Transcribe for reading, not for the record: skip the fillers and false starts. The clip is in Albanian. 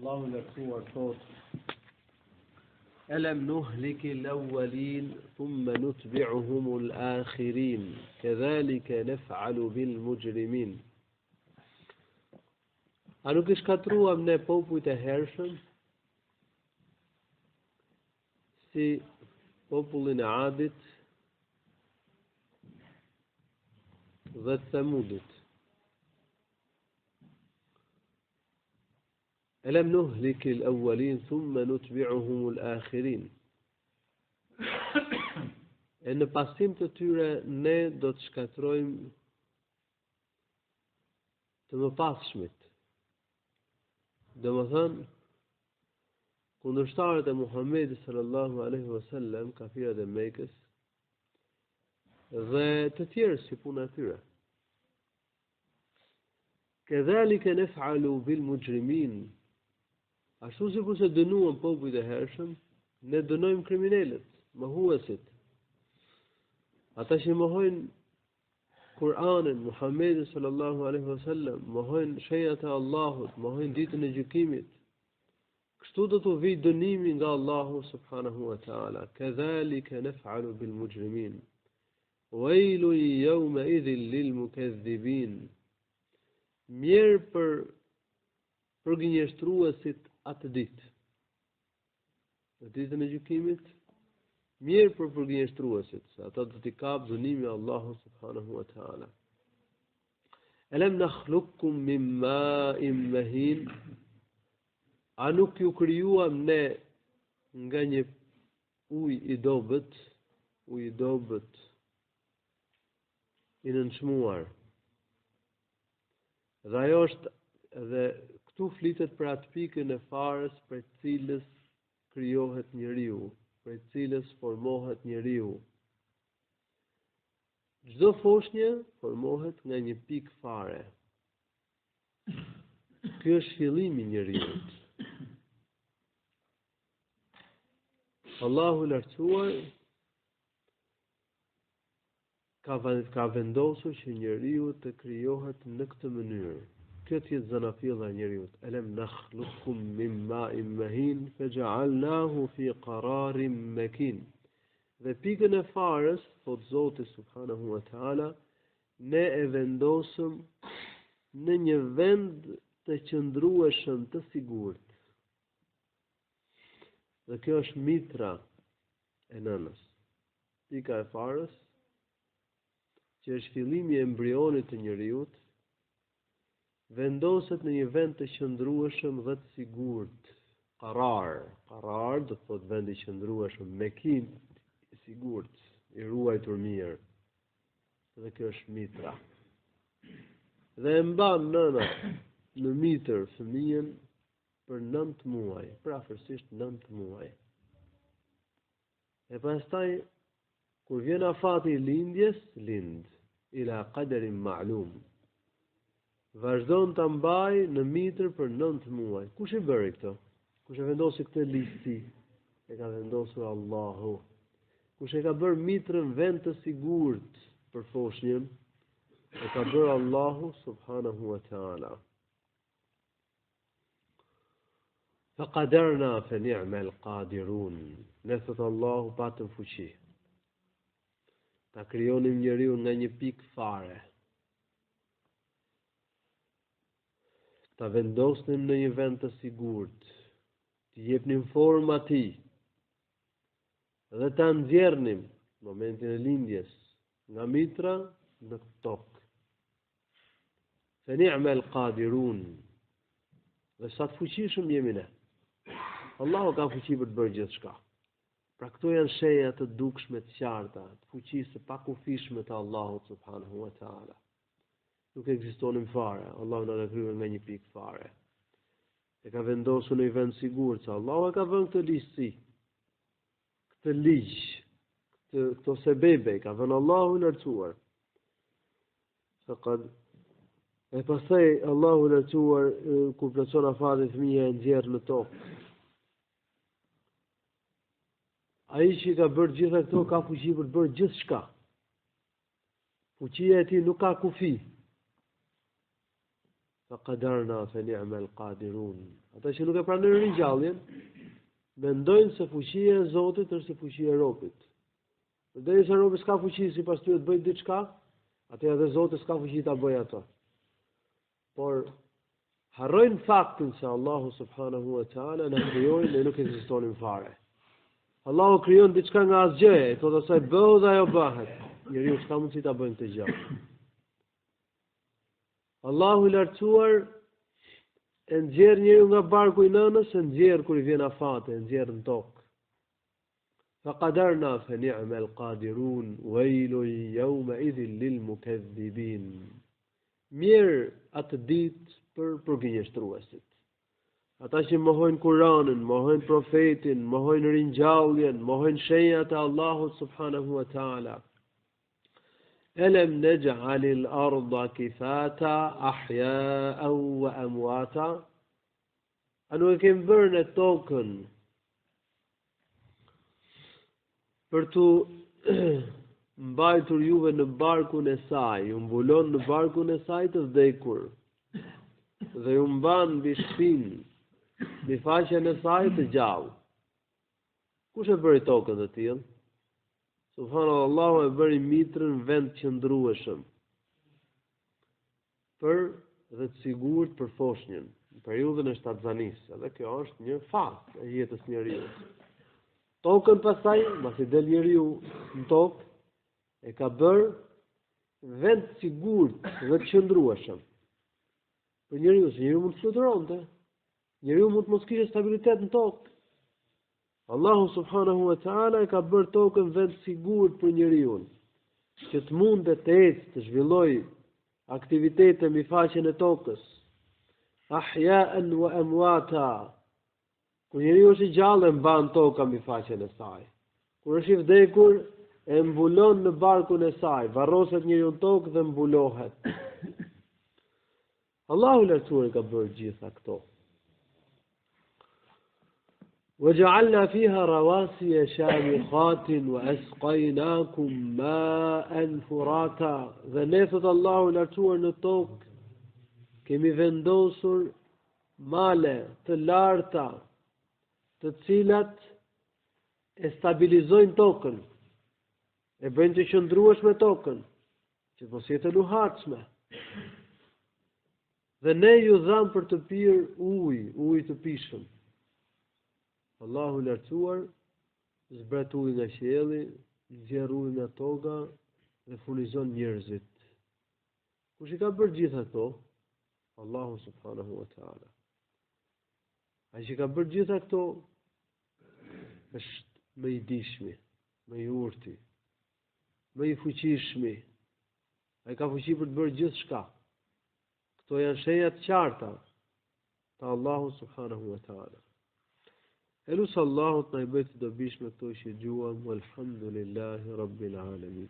Allahu lartësuar thot: Alam nuhliki al-awwalin thumma nutbi'uhum al-akhirin kadhalika naf'alu bil mujrimin. A nuk I shkatruam ne popujt e hershëm si popullin e Adit dhe Thamudit. Alam nuhliki al-awwalin thumma nutbi'uhum al-akhirin. E në pasim të tyre ne do të shkatrojmë të mëpasshmit. Domethënë, kundërshtarët e Muhamedit sallallahu alaihi wasallam, kafirët e Mekës dhe të tjerë si puna e tyre. Kadhalika naf'alu bil mujrimin. Ashtu si kurse dënuam popujt e hershëm, ne dënojmë kriminalët, mohuesit. Ata që mohojnë Kur'anin, Muhammedin sallallahu alaihi wasallam, mohojnë shenjat e Allahut, mohojnë ditën e gjykimit. Kështu do të vijë dënimi nga Allahu subhanahu wa ta'ala. Kadhalika naf'alu bil mujrimin. Wailun yawma idhin lil mukaththibin. Mirë për gënjeshtruesit atë ditë. Në ditën e gjykimit, mirë për përgënjeshtruesit, se ata do t'i kapë dënimi Allahu subhanahu wa ta'ala. Alam nakhluqukum min ma'in mahin. A nuk ju krijuam ne nga një ujë I dobët I nënçmuar. Dhe ajo është, dhe këtu flitet për atë pikën e farës për cilës krijohet njeriu, për cilës formohet njeriu. Çdo foshnjë formohet nga një pikë fare. Ky është fillimi I njeriut. Allahu lartësuar ka vendosur që njeriu të krijohet në këtë mënyrë. Këtë jetë zanafilla e njeriut. Alam nakhluqukum min ma'in mahin faja'alnahu fi qararin makin. Dhe pikën e farës, thot Zoti subhanahu wa ta'ala, ne e vendosëm në një vend të qëndrueshëm të sigurt. Dhe kjo është mitra e nënës. Pika e farës, që është fillimi I embrionit të njeriut, vendoset në një vend të qëndrueshëm dhe të sigurt. Qarar do të thotë vend I qëndrueshëm, mekin I sigurt, I ruajtur mirë. Dhe kjo është mitra. Dhe e mban nëna në mitër fëmijën për 9 muaj, për afërsisht 9 muaj. E pastaj kur vjen afati I lindjes, lind ila qadarin ma'lum. Vazhdon ta mbaj në mitër për 9 muaj. Kush I bëri këto? Kush e vendosi këtë ligjsi? E ka vendosur Allahu. Kush e ka bërë mitrën vend të sigurt për foshnjën? E ka bërë Allahu subhanahu wa ta'ala. Faqadarna fa ni'mal qadirun. Ne thot Allahu patëm fuqi. Ta krijonim njeriu nga një pikë fare. Ta vendosnim në një vend të sigurt, të jepnim formë atij, dhe ta nxjerrnim në momentin e lindjes nga mitra në tokë. Fa ni'mal qadirun. Dhe sa të fuqishëm jemi ne. Allahu ka fuqi për të bërë gjithçka. Pra këto janë shenja të dukshme të qarta, të fuqisë të pakufishme të Allahut subhanahu wa ta'ala. Nuk ekzistonin fare, Allahu na ka krijuar nga një pikë fare. E ka vendosur në një vend sigurt, se Allahu e ka vënë këtë ligjsi, këtë ligj, këto sebebe, ka vënë Allahu I lartësuar. E pastaj Allahu I lartësuar kur plotson afatin fëmia e nxjerr në tokë. Ai që ka bërë gjitha këto ka fuqi për të bërë gjithçka. Fuqia e tij nuk ka kufi. faqadarna fa ni'mal qadirun. Ata që nuk e pranojnë ringjalljen, mendojnë se fuqia e Zotit është si fuqia e robit. Përderisa robi s'ka fuqi sipas tyre të bëjë diçka, atëherë edhe Zoti s'ka fuqi ta bëjë ato. Por harrojnë faktin se Allahu subhanahu wa ta'ala na krijoi dhe nuk ekzistonin fare. Allahu krijon diçka nga asgjë, e thotë asaj bëhu dhe ajo bëhet. Njeriu s'ka mundësi ta bëjë këtë gjë. Allahu i lartësuar e nxjerr njeriu nga barku i nënës, e nxjerr kur i vjen afate, e nxjerr në tokë. فقدرنا فنعم القادرون ويل يومئذ للمكذبين. Mirë atë ditë për gënjeshtruesit. Ata që mohojnë Kur'anin, mohojnë profetin, mohojnë ringjalljen, mohojnë shenjat e Allahut subhanahu wa ta'ala. Alam naj'alil arda kifata ahya'an wa amwata. A nuk e kemi bërë në tokën për të mbajtur juve në barkun e saj, ju mbulon në barkun e saj të vdekur, dhe ju mban mbi shpinë, mbi faqen e saj të gjallë. Kush e bëri tokën të tillë? Subhanallahu, Allahu e bëri mitrën vend qëndrueshëm për dhe të sigurt për foshnjën në periudhën e shtatzanisë. Edhe kjo është një fakt e jetës njeriu. Tokën pastaj, pasi del njeriu në tokë, e ka bërë vend sigurt dhe të qëndrueshëm për njeriu, se njeriu mund të fluturonte, njeriu mund të mos kishte stabilitet në tokë. Allahu subhanahu wa ta'ala e ka bërë tokën vend sigurt për njeriu, që të mundet të ecë, të zhvillojë aktivitete mbi faqen e tokës. Ahya'an wa amwata. Kur njeriu është i gjallë, e mban toka mbi faqen e saj. Kur është i vdekur, e mbulon në barkun e saj, varroset njeriu në tokë dhe mbulohet. Allahu lartësuar ka bërë gjitha këto. وجعلنا فيها رواسي شامخات وأسقيناكم ماء فراتا. Dhe ne, thot Allahu lartësuar, në tokë kemi vendosur male të larta, të cilat e stabilizojnë tokën, e bëjnë të qëndrueshme tokën, që mos jetë luhatshme. Dhe ne ju dham për të pirë ujë të pishëm. Allahu lartësuar zbret ujë nga qielli, nxjerr ujë nga toka dhe furnizon njerëzit. Kush i ka bërë gjitha këto? Allahu subhanahu wa ta'ala. Ai që ka bërë gjitha këto është më i dishmi, më i urti, më i fuqishmi. Ai ka fuqi për të bërë gjithçka. Këto janë shenja të qarta të Allahu subhanahu wa ta'ala. Elusë Allahut na i bëjë të dobishme këto që dëgjuam, walhamdulillahi rabbil alamin.